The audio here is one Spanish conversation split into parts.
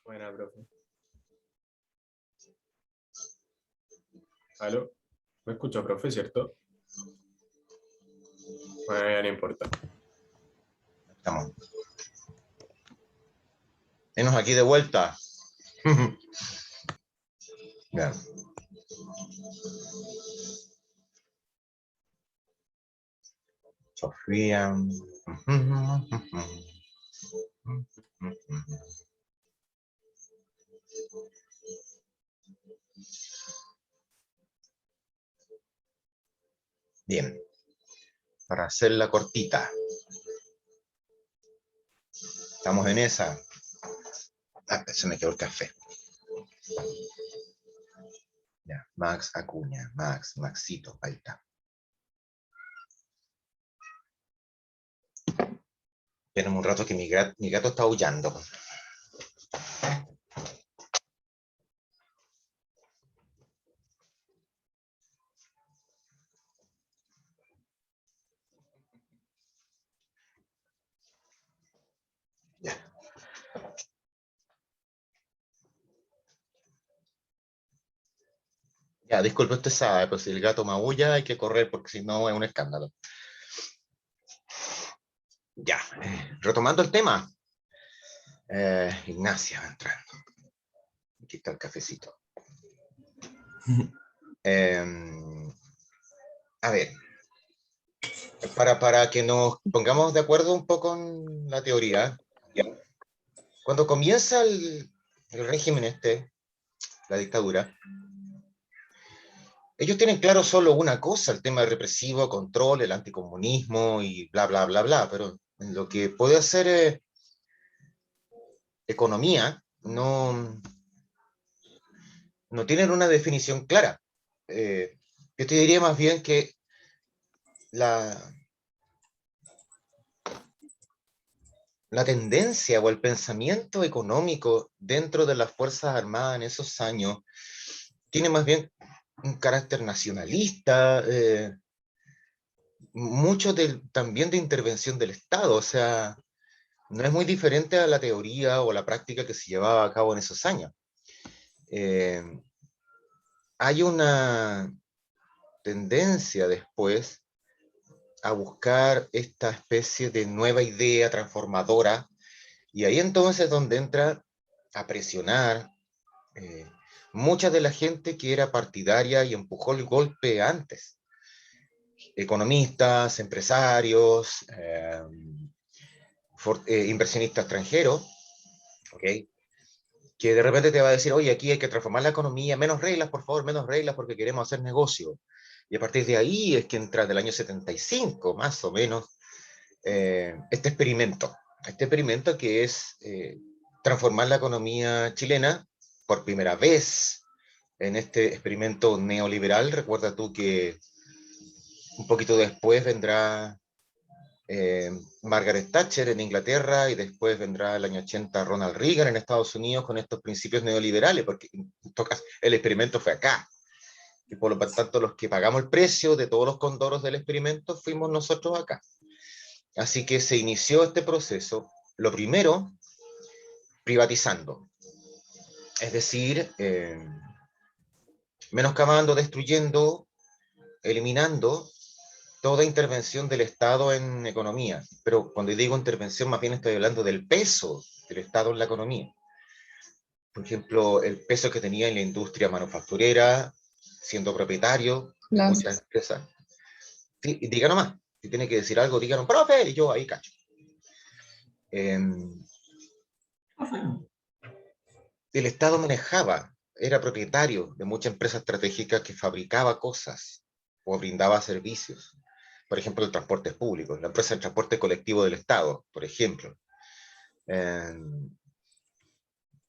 Buena, profe. ¿Aló? ¿Me escucha, profe, cierto? Bueno, ya no importa. Estamos. Venos aquí de vuelta. Ya. Sofía. Bien. Para hacerla cortita. Estamos en esa. Ah, se me quedó el café. Ya. Max Acuña. Maxito. Ahí está. Espérenme un rato que mi gato está aullando. Ya. Ya, disculpe, usted sabe, pues si el gato maulla hay que correr porque si no es un escándalo. Ya, retomando el tema. Ignacia va entrando. Aquí está el cafecito. A ver, para que nos pongamos de acuerdo un poco en la teoría, ¿ya? Cuando comienza el régimen la dictadura, ellos tienen claro solo una cosa, el tema represivo, control, el anticomunismo y bla, bla, bla, bla, pero en lo que puede hacer economía, no tienen una definición clara. Yo te diría más bien que la, la tendencia o el pensamiento económico dentro de las Fuerzas Armadas en esos años tiene más bien un carácter nacionalista, mucho también de intervención del Estado, o sea, no es muy diferente a la teoría o la práctica que se llevaba a cabo en esos años. Eh, Hay una tendencia después a buscar esta especie de nueva idea transformadora, y ahí entonces donde entra a presionar mucha de la gente que era partidaria y empujó el golpe antes. Economistas, empresarios, inversionistas extranjeros, ¿okay? Que de repente te va a decir, oye, aquí hay que transformar la economía, menos reglas, por favor, menos reglas porque queremos hacer negocio. Y a partir de ahí es que entra del año 75, más o menos, este experimento que es transformar la economía chilena por primera vez en este experimento neoliberal. Recuerda tú que un poquito después vendrá Margaret Thatcher en Inglaterra y después vendrá el año 80 Ronald Reagan en Estados Unidos con estos principios neoliberales, porque el experimento fue acá. Y por lo tanto, los que pagamos el precio de todos los condoros del experimento fuimos nosotros acá. Así que se inició este proceso, lo primero, privatizando. Es decir, menoscabando, destruyendo, eliminando toda intervención del Estado en economía. Pero cuando digo intervención, más bien estoy hablando del peso del Estado en la economía. Por ejemplo, el peso que tenía en la industria manufacturera, siendo propietario de muchas empresas. Sí, y diga nomás, si tiene que decir algo, díganos, profe, y yo ahí cacho. El Estado manejaba, era propietario de muchas empresas estratégicas que fabricaba cosas o brindaba servicios. por ejemplo, el transporte público, la empresa de transporte colectivo del Estado, por ejemplo. Eh,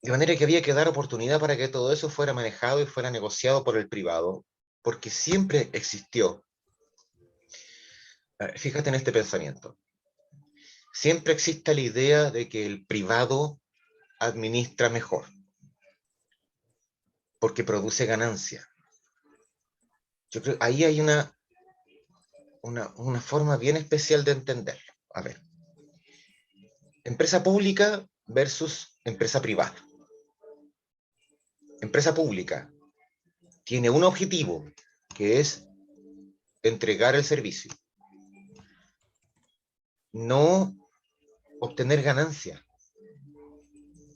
de manera que había que dar oportunidad para que todo eso fuera manejado y fuera negociado por el privado, porque siempre existió, fíjate en este pensamiento, siempre existe la idea de que el privado administra mejor, porque produce ganancia. Yo creo que ahí hay una forma bien especial de entenderlo. A ver, empresa pública versus empresa privada. Empresa pública tiene un objetivo, que es entregar el servicio, no obtener ganancia,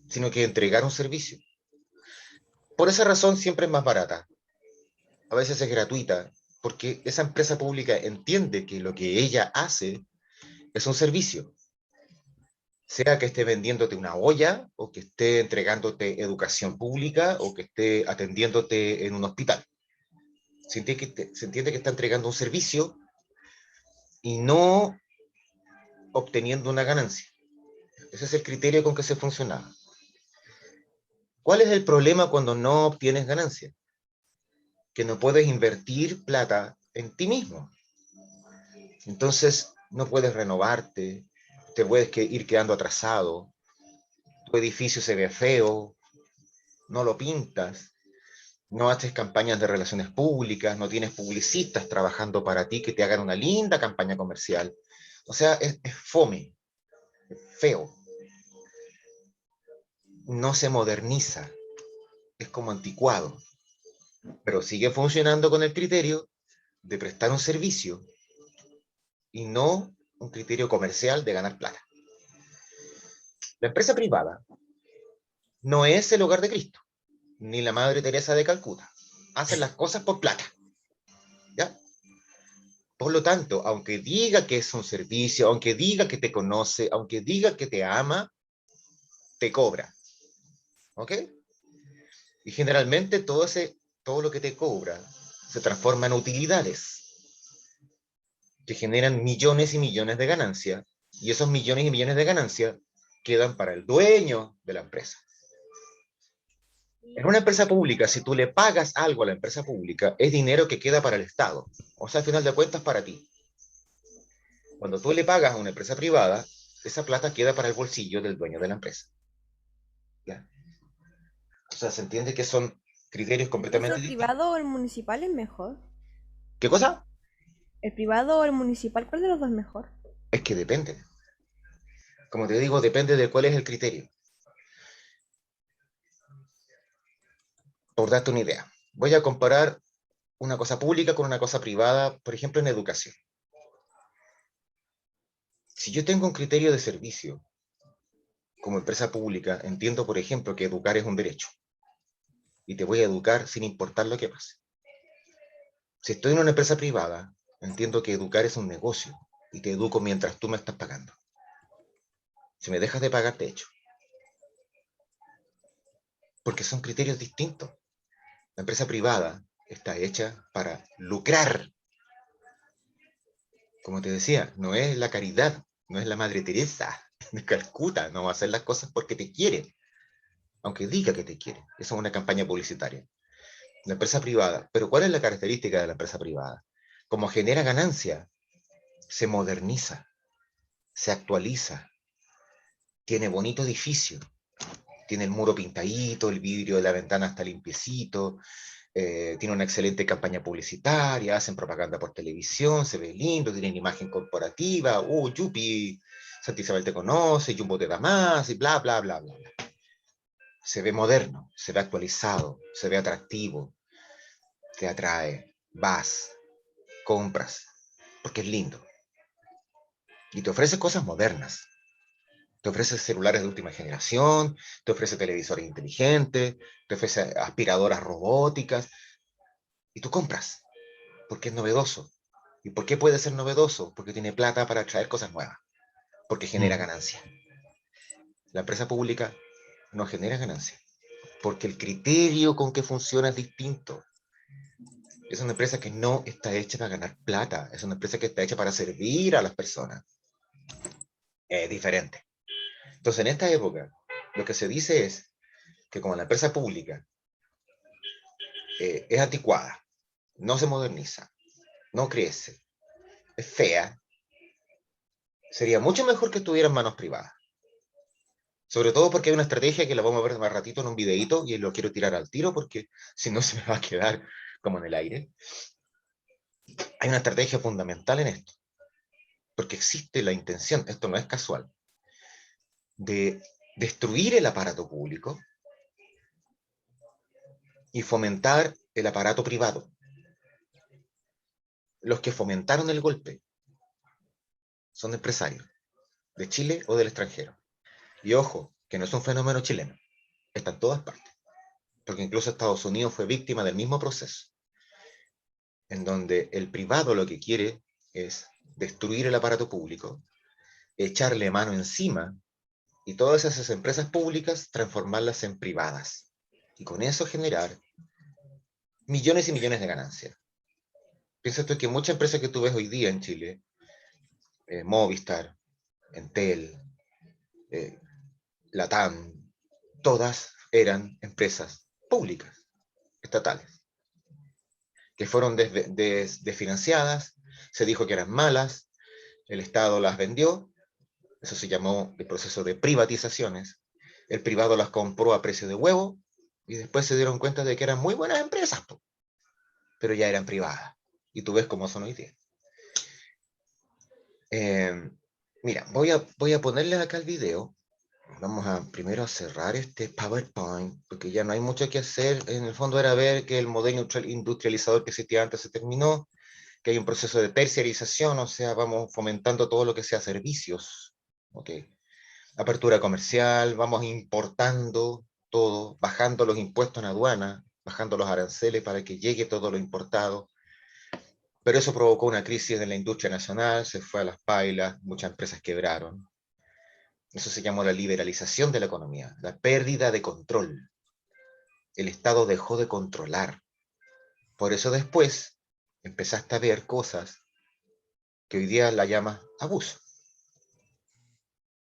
sino que entregar un servicio. Por esa razón siempre es más barata, a veces es gratuita, porque esa empresa pública entiende que lo que ella hace es un servicio, sea que esté vendiéndote una olla, o que esté entregándote educación pública, o que esté atendiéndote en un hospital. Se entiende que está entregando un servicio y no obteniendo una ganancia. Ese es el criterio con que se funcionaba. ¿Cuál es el problema cuando no obtienes ganancia? Que no puedes invertir plata en ti mismo. Entonces, no puedes renovarte, te puedes ir quedando atrasado, tu edificio se ve feo, no lo pintas, no haces campañas de relaciones públicas, no tienes publicistas trabajando para ti que te hagan una linda campaña comercial. O sea, es fome, feo, no se moderniza, es como anticuado, pero sigue funcionando con el criterio de prestar un servicio y no un criterio comercial de ganar plata. La empresa privada no es el hogar de Cristo, ni la Madre Teresa de Calcuta. Hacen las cosas por plata, ¿ya? Por lo tanto, aunque diga que es un servicio, aunque diga que te conoce, aunque diga que te ama, te cobra, ¿ok? Y generalmente todo lo que te cobra se transforma en utilidades que generan millones y millones de ganancias, y esos millones y millones de ganancias quedan para el dueño de la empresa. En una empresa pública, si tú le pagas algo a la empresa pública, es dinero que queda para el Estado. O sea, al final de cuentas, para ti. Cuando tú le pagas a una empresa privada, esa plata queda para el bolsillo del dueño de la empresa. ¿Ya? O sea, se entiende que son criterios ¿Y eso completamente el distintos. privado o el municipal es mejor? ¿Qué cosa? ¿El privado o el municipal? ¿Cuál de los dos es mejor? Es que depende. Como te digo, depende de cuál es el criterio. Por darte una idea. Voy a comparar una cosa pública con una cosa privada, por ejemplo, en educación. Si yo tengo un criterio de servicio como empresa pública, entiendo, por ejemplo, que educar es un derecho y te voy a educar sin importar lo que pase. Si estoy en una empresa privada, entiendo que educar es un negocio y te educo mientras tú me estás pagando. Si me dejas de pagar, te echo. Porque son criterios distintos. La empresa privada está hecha para lucrar. Como te decía, no es la caridad, no es la Madre Teresa de Calcuta, no va a hacer las cosas porque te quiere, aunque diga que te quiere. Eso es una campaña publicitaria. La empresa privada, pero ¿cuál es la característica de la empresa privada? Como genera ganancia, se moderniza, se actualiza, tiene bonito edificio, tiene el muro pintadito, el vidrio de la ventana está limpiecito, tiene una excelente campaña publicitaria, hacen propaganda por televisión, se ve lindo, tienen imagen corporativa, yupi, Santa Isabel te conoce, Jumbo te da más, y bla, bla, bla, bla. Se ve moderno, se ve actualizado, se ve atractivo, te atrae, vas, compras, porque es lindo. Y te ofrece cosas modernas. Te ofrece celulares de última generación, te ofrece televisores inteligentes, te ofrece aspiradoras robóticas, y tú compras, porque es novedoso. ¿Y por qué puede ser novedoso? Porque tiene plata para traer cosas nuevas, porque genera ganancia. La empresa pública no genera ganancia, porque el criterio con que funciona es distinto. Es una empresa que no está hecha para ganar plata, es una empresa que está hecha para servir a las personas. Es diferente. Entonces, en esta época, lo que se dice es que como la empresa pública es anticuada, no se moderniza, no crece, es fea, sería mucho mejor que estuviera en manos privadas. Sobre todo porque hay una estrategia que la vamos a ver más ratito en un videito y lo quiero tirar al tiro porque si no se me va a quedar como en el aire. Hay una estrategia fundamental en esto, porque existe la intención, esto no es casual, de destruir el aparato público y fomentar el aparato privado. Los que fomentaron el golpe son empresarios de Chile o del extranjero. Y ojo, que no es un fenómeno chileno, está en todas partes, porque incluso Estados Unidos fue víctima del mismo proceso, en donde el privado lo que quiere es destruir el aparato público, echarle mano encima y todas esas empresas públicas transformarlas en privadas. Y con eso generar millones y millones de ganancias. Piensa tú que muchas empresas que tú ves hoy día en Chile, Movistar, Entel, Latam, todas eran empresas públicas, estatales, que fueron desfinanciadas, se dijo que eran malas, el Estado las vendió, eso se llamó el proceso de privatizaciones, el privado las compró a precio de huevo y después se dieron cuenta de que eran muy buenas empresas, pero ya eran privadas. Y tú ves cómo son hoy día. Mira, voy a ponerles acá el video. Vamos a primero a cerrar este PowerPoint, porque ya no hay mucho que hacer. En el fondo era ver que el modelo industrializador que existía antes se terminó, que hay un proceso de terciarización, o sea, vamos fomentando todo lo que sea servicios. Okay. Apertura comercial, vamos importando todo, bajando los impuestos en aduana, bajando los aranceles para que llegue todo lo importado. Pero eso provocó una crisis en la industria nacional, se fue a las pailas, muchas empresas quebraron. Eso se llamó la liberalización de la economía, la pérdida de control. El Estado dejó de controlar. Por eso después empezaste a ver cosas que hoy día la llamas abuso.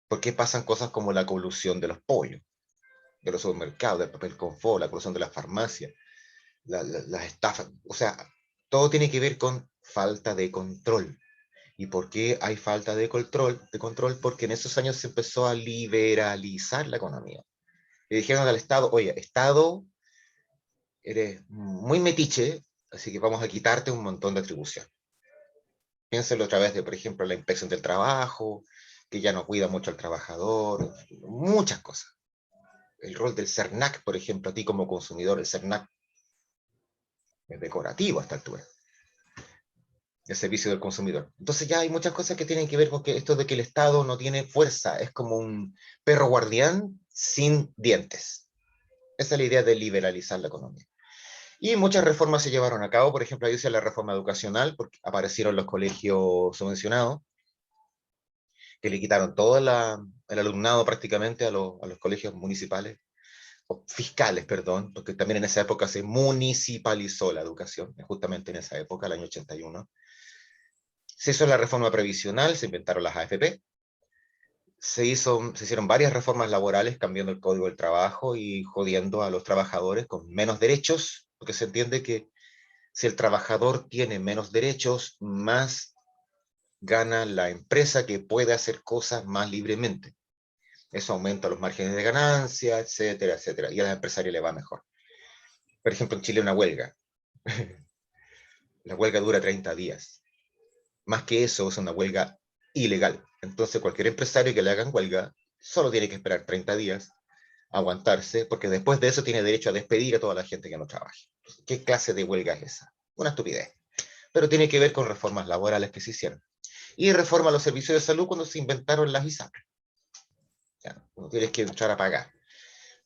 ¿Por qué pasan cosas como la colusión de los pollos, de los supermercados, del papel confort, la colusión de las farmacias, las estafas? O sea, todo tiene que ver con falta de control. ¿Y por qué hay falta de control? Porque en esos años se empezó a liberalizar la economía. Le dijeron al Estado, oye, Estado, eres muy metiche, así que vamos a quitarte un montón de atribuciones. Piénselo a través de, por ejemplo, la inspección del trabajo, que ya no cuida mucho al trabajador, muchas cosas. El rol del CERNAC, por ejemplo, a ti como consumidor, el CERNAC es decorativo a esta altura, el servicio del consumidor. Entonces ya hay muchas cosas que tienen que ver con que esto de que el Estado no tiene fuerza, es como un perro guardián sin dientes. Esa es la idea de liberalizar la economía. Y muchas reformas se llevaron a cabo, por ejemplo, ahí dice la reforma educacional, porque aparecieron los colegios subvencionados, que le quitaron todo el alumnado prácticamente a los colegios municipales, o fiscales, perdón, porque también en esa época se municipalizó la educación, justamente en esa época, el año 81. Se hizo la reforma previsional, se inventaron las AFP, se hicieron varias reformas laborales cambiando el código del trabajo y jodiendo a los trabajadores con menos derechos, porque se entiende que si el trabajador tiene menos derechos, más gana la empresa que puede hacer cosas más libremente. Eso aumenta los márgenes de ganancia, etcétera, etcétera. Y a los empresarios le va mejor. Por ejemplo, en Chile una huelga. La huelga dura 30 días. Más que eso, es una huelga ilegal. Entonces, cualquier empresario que le hagan huelga solo tiene que esperar 30 días, aguantarse, porque después de eso tiene derecho a despedir a toda la gente que no trabaje. ¿Qué clase de huelga es esa? Una estupidez. Pero tiene que ver con reformas laborales que se hicieron. Y reforma a los servicios de salud cuando se inventaron las ISAPRE. No tienes que entrar a pagar.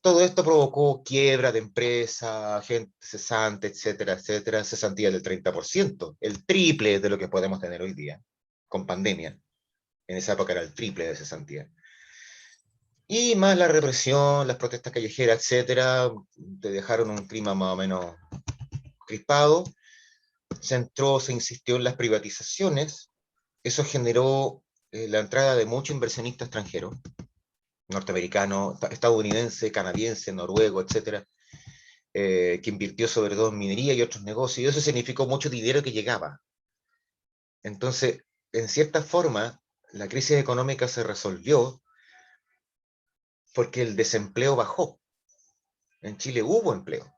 Todo esto provocó quiebra de empresa, gente cesante, etcétera, etcétera, cesantía del 30%, el triple de lo que podemos tener hoy día, con pandemia. En esa época era el triple de cesantía. Y más la represión, las protestas callejeras, etcétera, te dejaron un clima más o menos crispado. se insistió en las privatizaciones. Eso generó la entrada de mucho inversionista extranjero, norteamericano, estadounidense, canadiense, noruego, etcétera, que invirtió sobre todo en minería y otros negocios, y eso significó mucho dinero que llegaba. Entonces, en cierta forma, la crisis económica se resolvió porque el desempleo bajó. En Chile hubo empleo,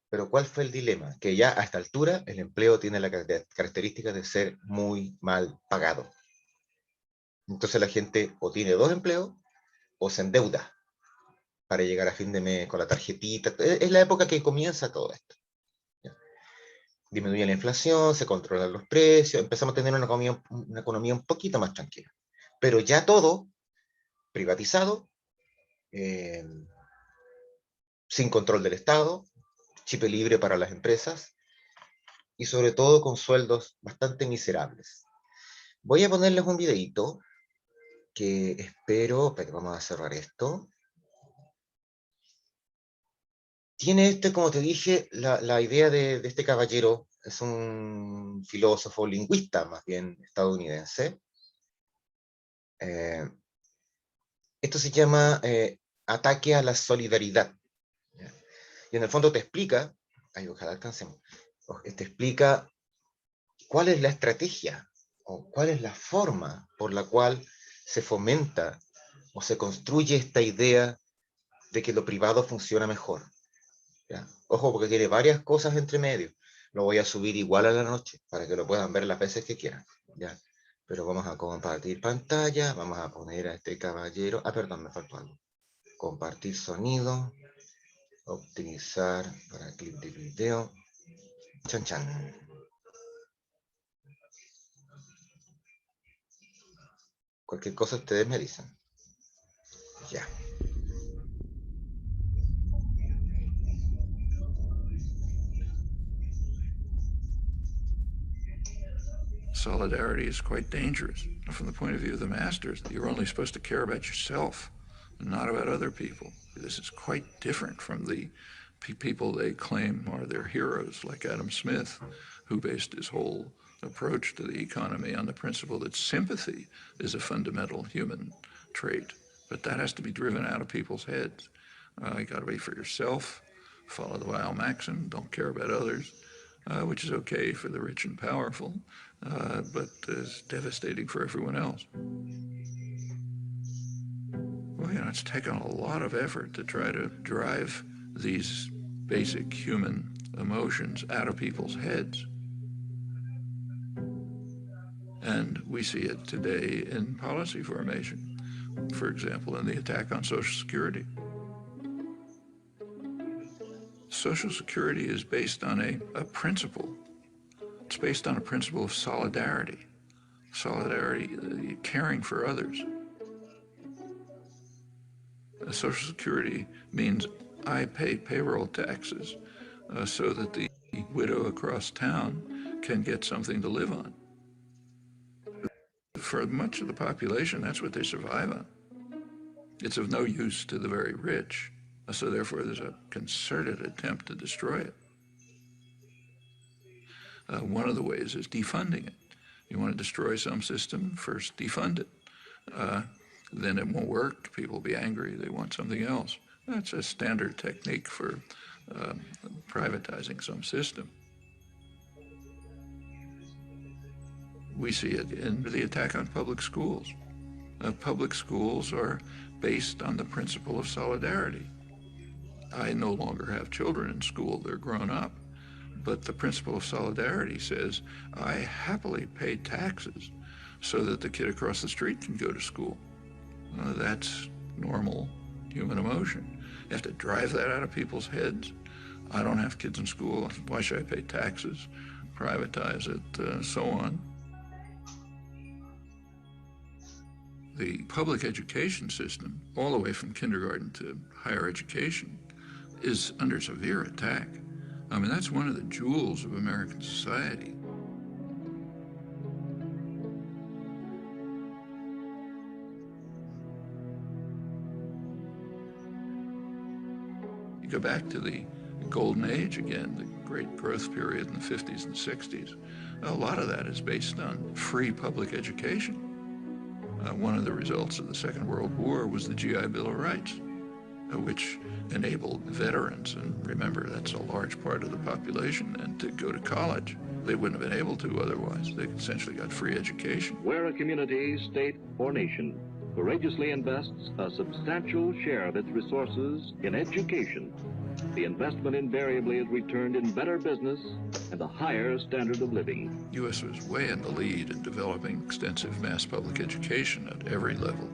pero ¿cuál fue el dilema? Que ya a esta altura el empleo tiene la característica de ser muy mal pagado. Entonces la gente o tiene dos empleos o se endeuda para llegar a fin de mes con la tarjetita. Es la época que comienza todo esto. Disminuye la inflación, se controlan los precios, empezamos a tener una economía un poquito más tranquila. Pero ya todo privatizado, eh, sin control del Estado, chip libre para las empresas y sobre todo con sueldos bastante miserables. Voy a ponerles un videito que espero, pero vamos a cerrar esto. Tiene como te dije, la idea de este caballero, es un filósofo lingüista más bien estadounidense. Esto se llama ataque a la solidaridad. ¿Ya? Y en el fondo te explica, ay, ojalá alcancemos, te explica cuál es la estrategia o cuál es la forma por la cual se fomenta o se construye esta idea de que lo privado funciona mejor. ¿Ya? Ojo, porque tiene varias cosas entre medio. Lo voy a subir igual a la noche para que lo puedan ver las veces que quieran. ¿Ya? Pero vamos a compartir pantalla, vamos a poner a este caballero. Ah, perdón, me faltó algo. Compartir sonido, optimizar para clip de video. Chan, chan. Cualquier cosa ustedes me dicen. Ya. Solidarity is quite dangerous from the point of view of the masters. You're only supposed to care about yourself, not about other people. This is quite different from the people they claim are their heroes, like Adam Smith, who based his whole approach to the economy on the principle that sympathy is a fundamental human trait. But that has to be driven out of people's heads. You got to be for yourself, follow the Weil maxim, don't care about others, which is okay for the rich and powerful, but is devastating for everyone else. Well, it's taken a lot of effort to try to drive these basic human emotions out of people's heads. And we see it today in policy formation. For example, in the attack on Social Security. Social Security is based on a principle. It's based on a principle of solidarity. Solidarity, caring for others. Social Security means I pay payroll taxes so that the widow across town can get something to live on. For much of the population, that's what they survive on. It's of no use to the very rich, so therefore there's a concerted attempt to destroy it. One of the ways is defunding it. You want to destroy some system, first defund it. Then it won't work, people will be angry, they want something else. That's a standard technique for privatizing some system. We see it in the attack on public schools. Public schools are based on the principle of solidarity. I no longer have children in school, they're grown up. But the principle of solidarity says, I happily pay taxes so that the kid across the street can go to school. That's normal human emotion. You have to drive that out of people's heads. I don't have kids in school, why should I pay taxes, privatize it, so on. The public education system, all the way from kindergarten to higher education, is under severe attack. I mean, that's one of the jewels of American society. You go back to the golden age again, the great growth period in the 50s and 60s. A lot of that is based on free public education. One of the results of the Second World War was the GI Bill of Rights, which enabled veterans, and remember that's a large part of the population, and to go to college. They wouldn't have been able to otherwise. They essentially got free education. Where a community, state, or nation courageously invests a substantial share of its resources in education, the investment invariably is returned in better business and a higher standard of living. The U.S. was way in the lead in developing extensive mass public education at every level.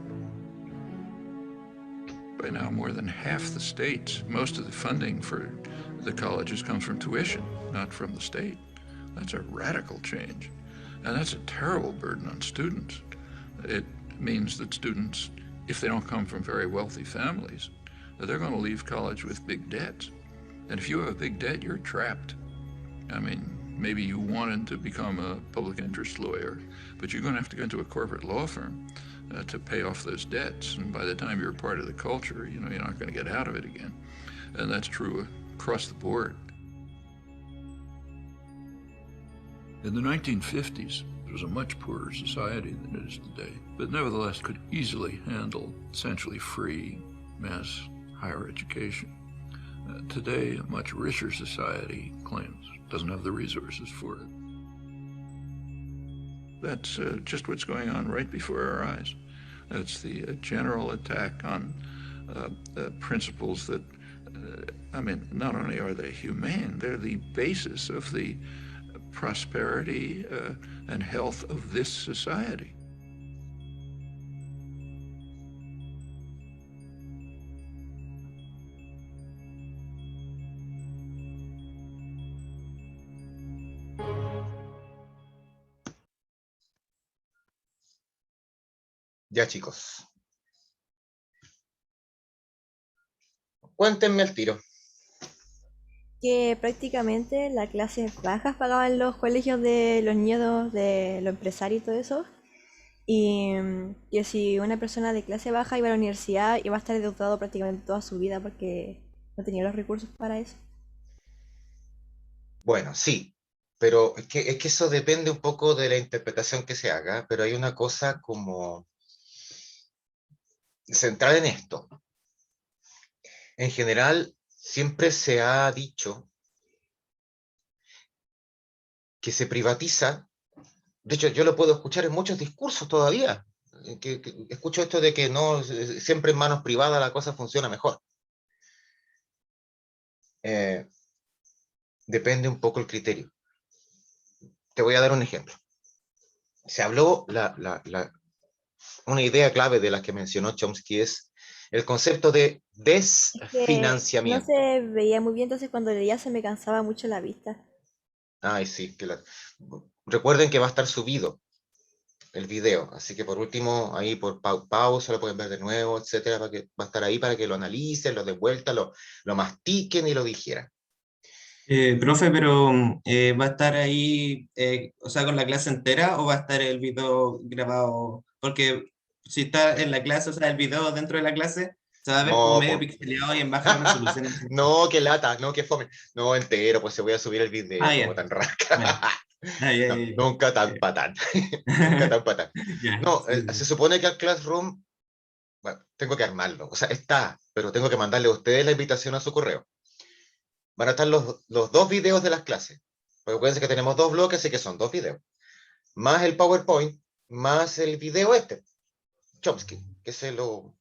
By now, more than half the states, most of the funding for the colleges comes from tuition, not from the state. That's a radical change, and that's a terrible burden on students. It means that students, if they don't come from very wealthy families, they're going to leave college with big debts. And if you have a big debt, you're trapped. I mean, maybe you wanted to become a public interest lawyer, but you're going to have to go into a corporate law firm to pay off those debts. And by the time you're part of the culture, you know, you're not going to get out of it again. And that's true across the board. In the 1950s, it was a much poorer society than it is today, but nevertheless could easily handle essentially free mass higher education. Today, a much richer society claims doesn't have the resources for it. That's just what's going on right before our eyes. It's the general attack on principles that, I mean, not only are they humane, they're the basis of the prosperity and health of this society. Ya, chicos. Cuéntenme el tiro. Que prácticamente las clases bajas pagaban los colegios de los niños de los empresarios y todo eso. Y que si una persona de clase baja iba a la universidad iba a estar endeudado prácticamente toda su vida porque no tenía los recursos para eso. Bueno, sí, pero es que eso depende un poco de la interpretación que se haga, pero hay una cosa como central en esto. En general, siempre se ha dicho que se privatiza. De hecho, yo lo puedo escuchar en muchos discursos todavía. Que escucho esto de que no, siempre en manos privadas la cosa funciona mejor. Depende un poco el criterio. Te voy a dar un ejemplo. Se habló, una idea clave de las que mencionó Chomsky es el concepto de Es que no desfinanciamiento. se veía muy bien, entonces cuando leía se me cansaba mucho la vista. Ay, sí. Recuerden que va a estar subido el video, así que por último, ahí por pausa lo pueden ver de nuevo, etcétera, va a estar ahí para que lo analicen, lo de vuelta, lo mastiquen y lo digieran. Profe, pero ¿va a estar ahí, o sea, con la clase entera o va a estar el video grabado? Porque si está en la clase, o sea, el video dentro de la clase, se va a ver No, como medio por- pixeleado y en baja resolución. No, qué lata, no, qué fome. No, entero, pues se voy a subir el video, Ah, como ya. tan rasca. Ya. Ah, ya, No, ya, ya. nunca tan patán. Nunca tan patán. Ya, No, sí, sí. se supone que el Classroom, bueno, tengo que armarlo, o sea, está, pero tengo que mandarle a ustedes la invitación a su correo. Van a estar los dos videos de las clases, porque acuérdense que tenemos dos bloques, así que son dos videos, más el PowerPoint, más el video Chomsky, que se lo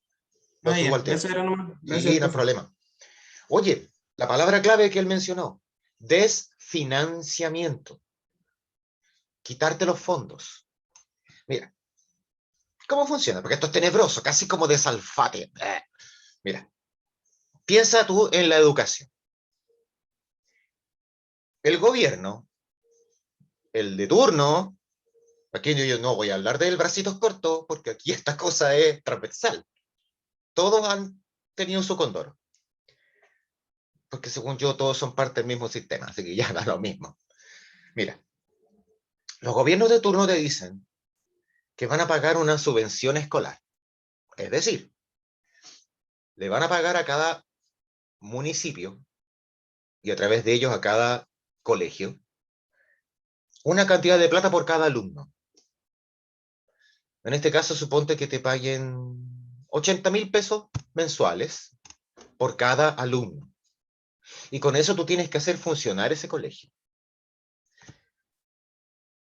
Ah, subo ya, al tiro. eso era nomás. Sí, Gracias, no hay profe. problema. Oye, la palabra clave que él mencionó, desfinanciamiento. Quitarte los fondos. Mira, ¿cómo funciona? Porque esto es tenebroso, casi como desalfate. Mira, piensa tú en la educación. El gobierno, el de turno, aquí yo no voy a hablar del bracitos cortos, porque aquí esta cosa es transversal. Todos han tenido su condoro. Porque según yo, todos son parte del mismo sistema, así que ya da lo mismo. Mira, los gobiernos de turno te dicen que van a pagar una subvención escolar. Es decir, le van a pagar a cada municipio y a través de ellos a cada colegio una cantidad de plata por cada alumno. En este caso, suponte que te paguen 80.000 pesos mensuales por cada alumno. Y con eso tú tienes que hacer funcionar ese colegio.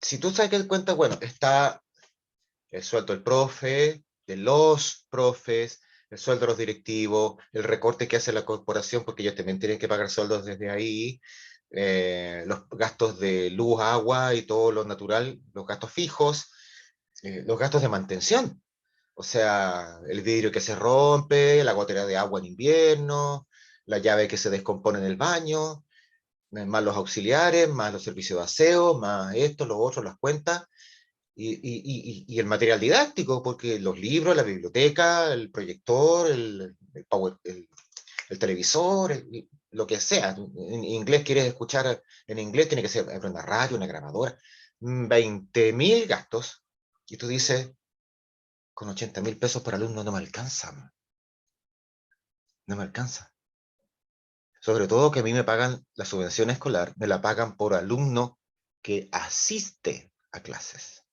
Si tú sacas cuenta, bueno, está el sueldo del profe, de los profes, el sueldo de los directivos, el recorte que hace la corporación, porque ellos también tienen que pagar sueldos desde ahí, los gastos de luz, agua y todo lo natural, los gastos fijos, los gastos de mantención. O sea, el vidrio que se rompe, la gotera de agua en invierno, la llave que se descompone en el baño, más los auxiliares, más los servicios de aseo, más esto, lo otro, las cuentas, y el material didáctico, porque los libros, la biblioteca, el proyector, el televisor, lo que sea. En inglés quieres escuchar, en inglés tiene que ser una radio, una grabadora, 20.000 gastos, y tú dices, con 80.000 pesos por alumno no me alcanza. No me alcanza. Sobre todo que a mí me pagan la subvención escolar, me la pagan por alumno que asiste a clases.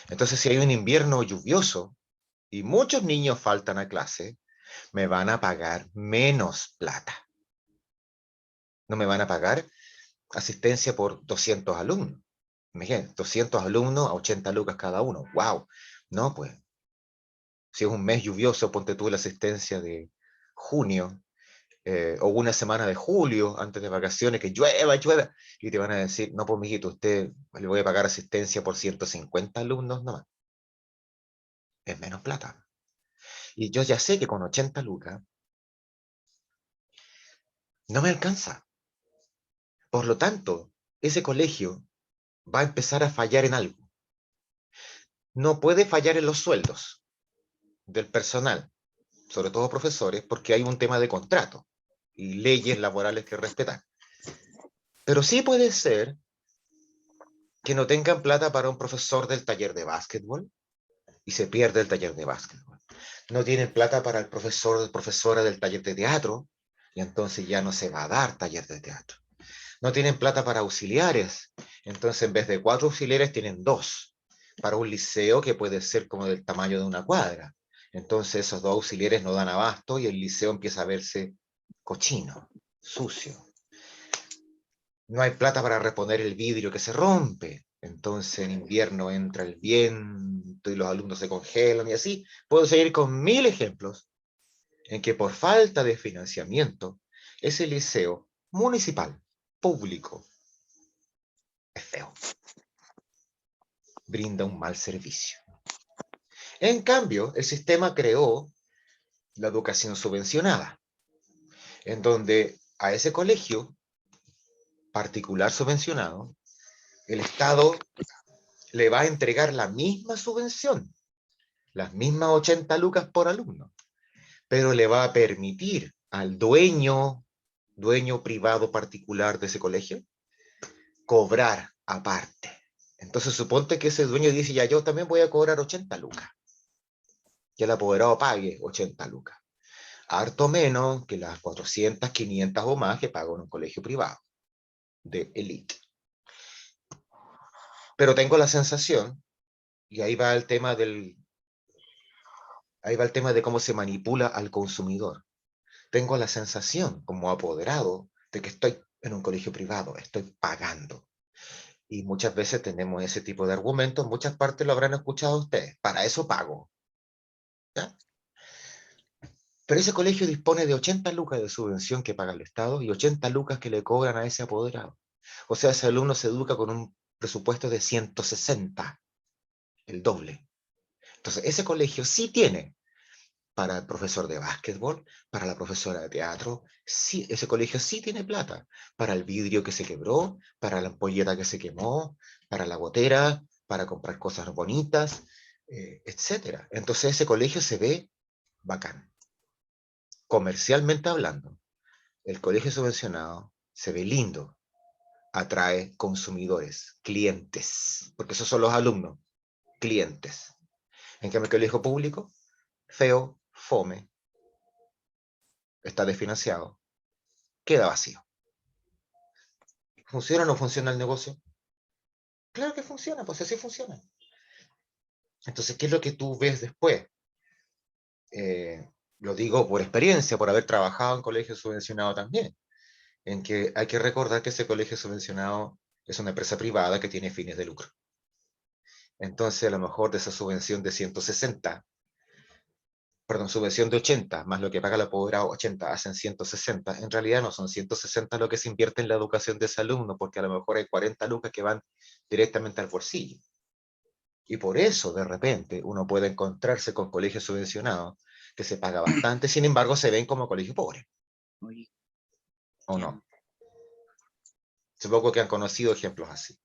Entonces, si hay un invierno lluvioso y muchos niños faltan a clase, me van a pagar menos plata. No me van a pagar asistencia por 200 alumnos. Imagínense, 200 alumnos a 80 lucas cada uno. ¡Wow! No, pues, si es un mes lluvioso, ponte tú la asistencia de junio, o una semana de julio, antes de vacaciones, que llueva, llueva, y te van a decir, no, pues, mijito, usted le voy a pagar asistencia por 150 alumnos nomás. Es menos plata. Y yo ya sé que con 80 lucas no me alcanza. Por lo tanto, ese colegio va a empezar a fallar en algo. No puede fallar en los sueldos del personal, sobre todo profesores, porque hay un tema de contrato y leyes laborales que respetar. Pero sí puede ser que no tengan plata para un profesor del taller de básquetbol y se pierde el taller de básquetbol. No tienen plata para el profesor o profesora del taller de teatro y entonces ya no se va a dar taller de teatro. No tienen plata para auxiliares, entonces en vez de 4 auxiliares tienen 2 para un liceo que puede ser como del tamaño de una cuadra. Entonces esos 2 auxiliares no dan abasto y el liceo empieza a verse cochino, sucio. No hay plata para reponer el vidrio que se rompe. Entonces en invierno entra el viento y los alumnos se congelan y así. Puedo seguir con 1000 ejemplos en que por falta de financiamiento ese liceo municipal, público, es feo. Brinda un mal servicio. En cambio, el sistema creó la educación subvencionada, en donde a ese colegio particular subvencionado, el Estado le va a entregar la misma subvención, las mismas 80 lucas por alumno, pero le va a permitir al dueño privado particular de ese colegio, cobrar aparte. Entonces suponte que ese dueño dice, ya yo también voy a cobrar 80 lucas. Que el apoderado pague 80 lucas. Harto menos que las 400, 500 o más que paga en un colegio privado de élite. Pero tengo la sensación, y ahí va el tema de cómo se manipula al consumidor. Tengo la sensación, como apoderado, de que estoy en un colegio privado, estoy pagando. Y muchas veces tenemos ese tipo de argumentos, en muchas partes lo habrán escuchado ustedes, para eso pago. ¿Ya? Pero ese colegio dispone de 80 lucas de subvención que paga el Estado y 80 lucas que le cobran a ese apoderado. O sea, ese alumno se educa con un presupuesto de 160, el doble. Entonces, ese colegio sí tiene para el profesor de básquetbol, para la profesora de teatro, sí, ese colegio sí tiene plata, para el vidrio que se quebró, para la ampolleta que se quemó, para la gotera, para comprar cosas bonitas, etc. Entonces ese colegio se ve bacán. Comercialmente hablando, el colegio subvencionado se ve lindo, atrae consumidores, clientes, porque esos son los alumnos, clientes. En cambio, el colegio público, feo, fome, está desfinanciado, queda vacío. ¿Funciona o no funciona el negocio? Claro que funciona, pues así funciona. Entonces, ¿qué es lo que tú ves después? Lo digo por experiencia, por haber trabajado en colegio subvencionado también, en que hay que recordar que ese colegio subvencionado es una empresa privada que tiene fines de lucro. Entonces, a lo mejor de esa subvención de 160, perdón, subvención de 80, más lo que paga la pobreza 80, hacen 160. En realidad no son 160 lo que se invierte en la educación de ese alumno, porque a lo mejor hay 40 lucas que van directamente al bolsillo. Y por eso, de repente, uno puede encontrarse con colegios subvencionados que se paga bastante, sin embargo, se ven como colegios pobres, Oye, ¿o ya. no? Supongo que han conocido ejemplos así.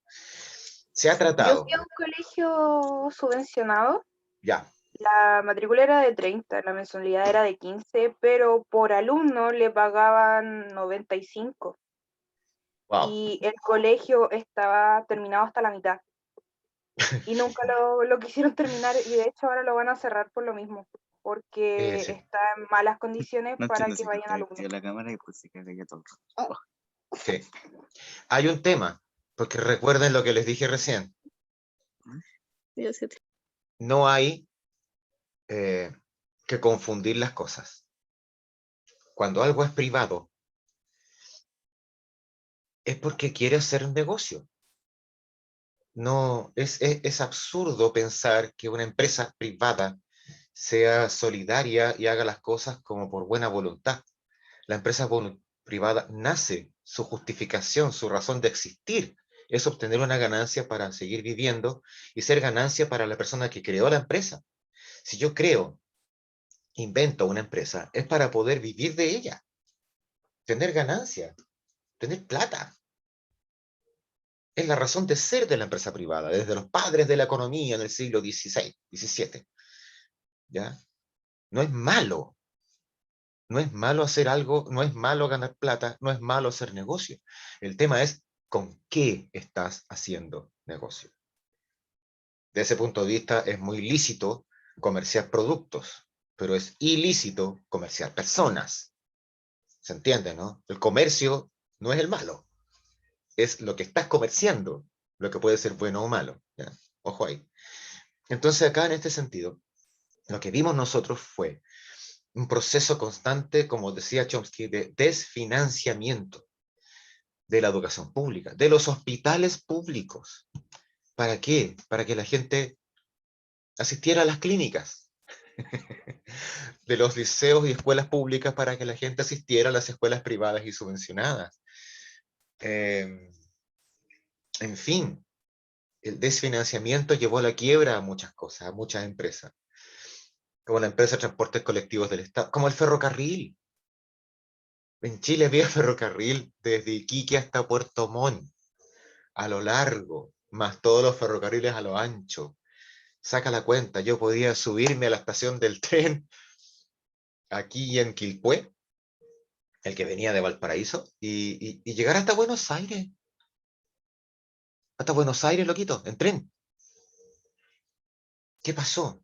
Se ha Yo tratado, fui a un colegio subvencionado, ya, la matrícula era de 30, la mensualidad era de 15, pero por alumno le pagaban 95 wow. y el colegio estaba terminado hasta la mitad y nunca lo quisieron terminar y de hecho ahora lo van a cerrar por lo mismo, porque Sí, está en malas condiciones No para entiendo que si que vayan estoy alumnos. en la cámara y pues se caga ya todo el rato. sí. Hay un tema, porque recuerden lo que les dije recién, no hay que confundir las cosas. Cuando algo es privado, es porque quiere hacer un negocio. No, es absurdo pensar que una empresa privada sea solidaria y haga las cosas como por buena voluntad. La empresa privada nace, su justificación, su razón de existir, es obtener una ganancia para seguir viviendo y ser ganancia para la persona que creó la empresa. Si yo creo, invento una empresa, es para poder vivir de ella, tener ganancia, tener plata. Es la razón de ser de la empresa privada, desde los padres de la economía en el siglo XVI, XVII. ¿Ya? No es malo, no es malo hacer algo, no es malo ganar plata, no es malo hacer negocio. El tema es con qué estás haciendo negocio. De ese punto de vista es muy lícito comerciar productos, pero es ilícito comerciar personas. ¿Se entiende, no? El comercio no es el malo, es lo que estás comerciando, lo que puede ser bueno o malo. ¿Ya? Ojo ahí. Entonces acá en este sentido, lo que vimos nosotros fue un proceso constante, como decía Chomsky, de desfinanciamiento de la educación pública, de los hospitales públicos. ¿Para qué? Para que la gente asistiera a las clínicas, de los liceos y escuelas públicas para que la gente asistiera a las escuelas privadas y subvencionadas. En fin, el desfinanciamiento llevó a la quiebra a muchas cosas, a muchas empresas, como la empresa de transportes colectivos del Estado, como el ferrocarril. En Chile había ferrocarril desde Iquique hasta Puerto Montt, a lo largo, más todos los ferrocarriles a lo ancho. Saca la cuenta, yo podía subirme a la estación del tren aquí en Quilpué, el que venía de Valparaíso, y llegar hasta Buenos Aires. Hasta Buenos Aires, loquito, en tren. ¿Qué pasó?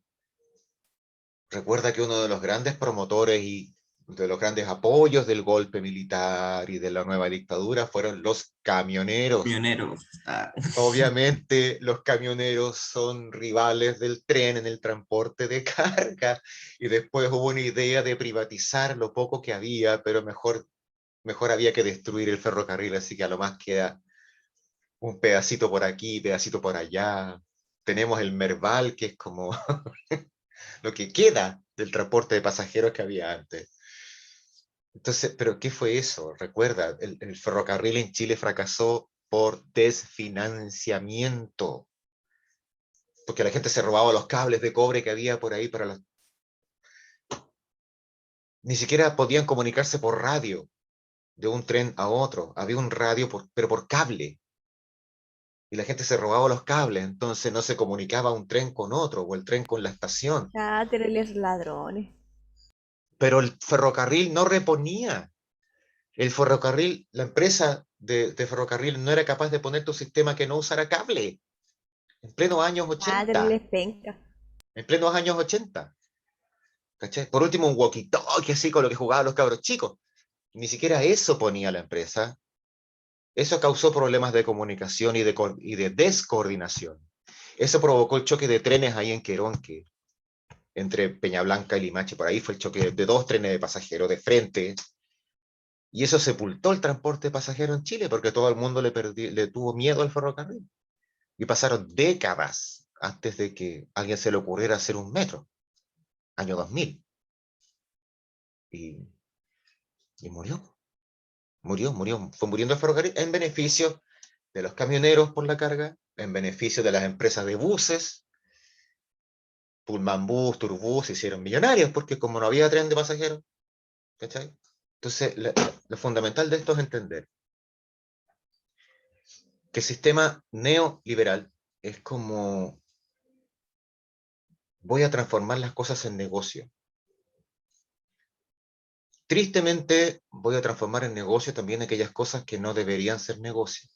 Recuerda que uno de los grandes promotores y de los grandes apoyos del golpe militar y de la nueva dictadura fueron los camioneros. Camioneros. Ah, Obviamente los camioneros son rivales del tren en el transporte de carga y después hubo una idea de privatizar lo poco que había, pero mejor había que destruir el ferrocarril, así que a lo más queda un pedacito por aquí, pedacito por allá. Tenemos el Merval, que es como lo que queda del transporte de pasajeros que había antes. Entonces, ¿pero qué fue eso? Recuerda, el ferrocarril en Chile fracasó por desfinanciamiento, porque la gente se robaba los cables de cobre que había por ahí para las... Ni siquiera podían comunicarse por radio de un tren a otro. Había un radio, pero por cable. Y la gente se robaba los cables, entonces no se comunicaba un tren con otro o el tren con la estación. Ah, terribles ladrones. Pero el ferrocarril no reponía. El ferrocarril, la empresa de ferrocarril no era capaz de poner tu sistema que no usara cable. En plenos años Ah, 80. terribles pencas. En plenos años 80. ¿Cachai? Por último, un walkie-talkie así con lo que jugaban los cabros chicos. Ni siquiera eso ponía la empresa. Eso causó problemas de comunicación y de descoordinación. Eso provocó el choque de trenes ahí en Queronque, entre Peñablanca y Limache. Por ahí fue el choque de 2 trenes de pasajeros de frente. Y eso sepultó el transporte de pasajeros en Chile, porque todo el mundo le tuvo miedo al ferrocarril. Y pasaron décadas antes de que a alguien se le ocurriera hacer un metro. Año 2000. Y murió. Fue muriendo el ferrocarril en beneficio de los camioneros por la carga, en beneficio de las empresas de buses. Pullman Bus, Turbus se hicieron millonarios porque como no había tren de pasajeros, ¿cachai? Entonces, lo fundamental de esto es entender que el sistema neoliberal es como voy a transformar las cosas en negocio. Tristemente, voy a transformar en negocio también aquellas cosas que no deberían ser negocio.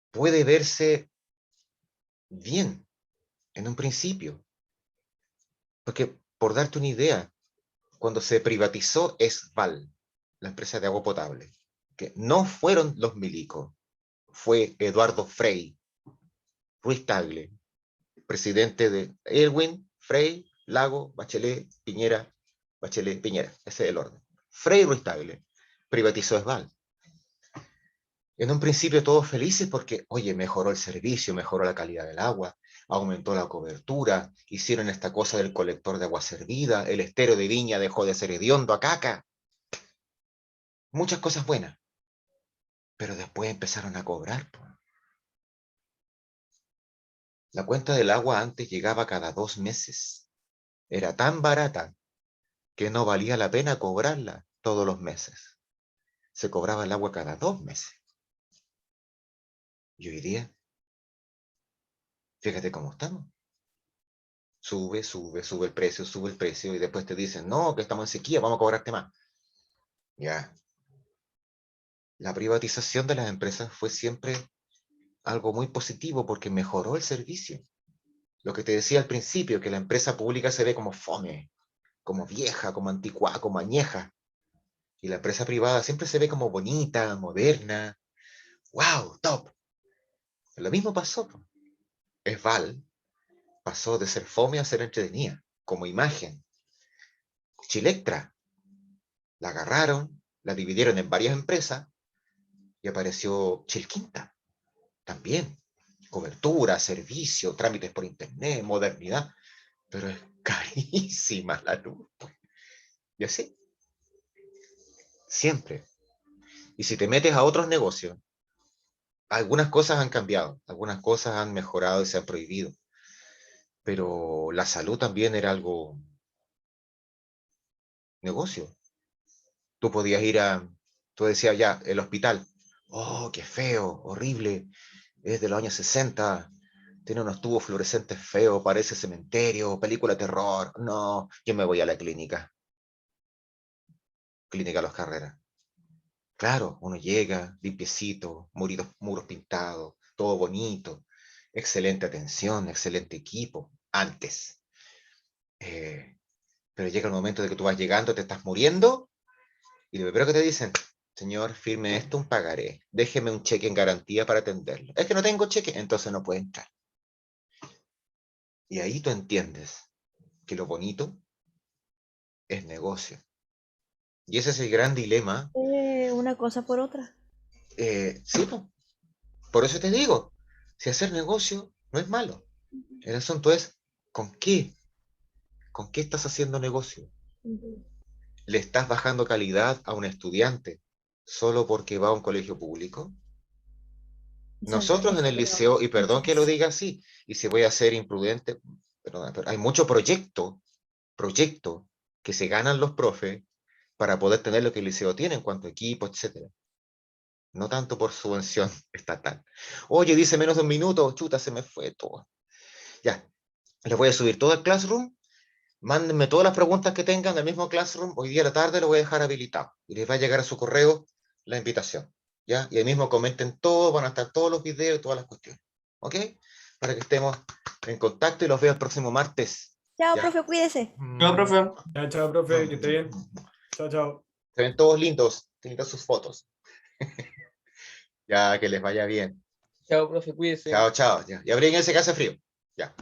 Puede verse bien en un principio, porque por darte una idea, cuando se privatizó Esval, la empresa de agua potable, que no fueron los milicos, fue Eduardo Frei Ruiz Tagle, presidente de Erwin, Frei, Lago, Bachelet, Piñera, Bachelet, Piñera, ese es el orden. Frei Ruiz Tagle privatizó Esval. En un principio todos felices porque, oye, mejoró el servicio, mejoró la calidad del agua, aumentó la cobertura, hicieron esta cosa del colector de agua servida, el estero de Viña dejó de ser hediondo a caca. Muchas cosas buenas. Pero después empezaron a cobrar. La cuenta del agua antes llegaba cada 2 meses. Era tan barata que no valía la pena cobrarla todos los meses. Se cobraba el agua cada 2 meses. Y hoy día, fíjate cómo estamos. Sube el precio, y después te dicen, no, que estamos en sequía, vamos a cobrarte más. Ya. La privatización de las empresas fue siempre algo muy positivo porque mejoró el servicio. Lo que te decía al principio, que la empresa pública se ve como fome, como vieja, como anticuada, como añeja. Y la empresa privada siempre se ve como bonita, moderna. ¡Wow! ¡Top! Lo mismo pasó. Esval pasó de ser fome a ser entretenida, como imagen. Chilectra, la agarraron, la dividieron en varias empresas y apareció Chilquinta, también. Cobertura, servicio, trámites por internet, modernidad, pero es carísima la luz. Y así, siempre. Y si te metes a otros negocios, algunas cosas han cambiado, algunas cosas han mejorado y se han prohibido, pero la salud también era algo negocio. Tú podías tú decías ya, el hospital, oh, qué feo, horrible, es de los años 60, tiene unos tubos fluorescentes feos, parece cementerio, película de terror, no, yo me voy a la clínica. Clínica Los Carreras. Claro, uno llega, limpiecito, muros pintados, todo bonito, excelente atención, excelente equipo, antes. Pero llega el momento de que tú vas llegando, te estás muriendo, y lo primero que te dicen, señor, firme esto, un pagaré, déjeme un cheque en garantía para atenderlo. Es que no tengo cheque, entonces no puede entrar. Y ahí tú entiendes que lo bonito es negocio. Y ese es el gran dilema. Una cosa por otra. Sí, por eso te digo, si hacer negocio no es malo. El asunto es, ¿con qué? ¿Con qué estás haciendo negocio? ¿Le estás bajando calidad a un estudiante solo porque va a un colegio público? Nosotros en el liceo, y perdón que lo diga así, y si voy a ser imprudente, pero hay mucho proyecto que se ganan los profes para poder tener lo que el liceo tiene en cuanto a equipo, etc. No tanto por subvención estatal. Oye, dice menos de 1 minuto, chuta, se me fue todo. Ya, les voy a subir todo el Classroom. Mándenme todas las preguntas que tengan del mismo Classroom. Hoy día a la tarde lo voy a dejar habilitado. Y les va a llegar a su correo la invitación. ¿Ya? Y ahí mismo comenten todo, van a estar todos los videos y todas las cuestiones. ¿Ok? Para que estemos en contacto y los veo el próximo martes. Chao, Ya. profe, cuídese. Chao, profe. Chao, profe, que esté bien. Chao, chao. Se ven todos lindos. Lindas sus fotos. Ya, que les vaya bien. Chao, profe, cuídese. Chao, chao. Ya. Y abríguense que hace frío. Ya.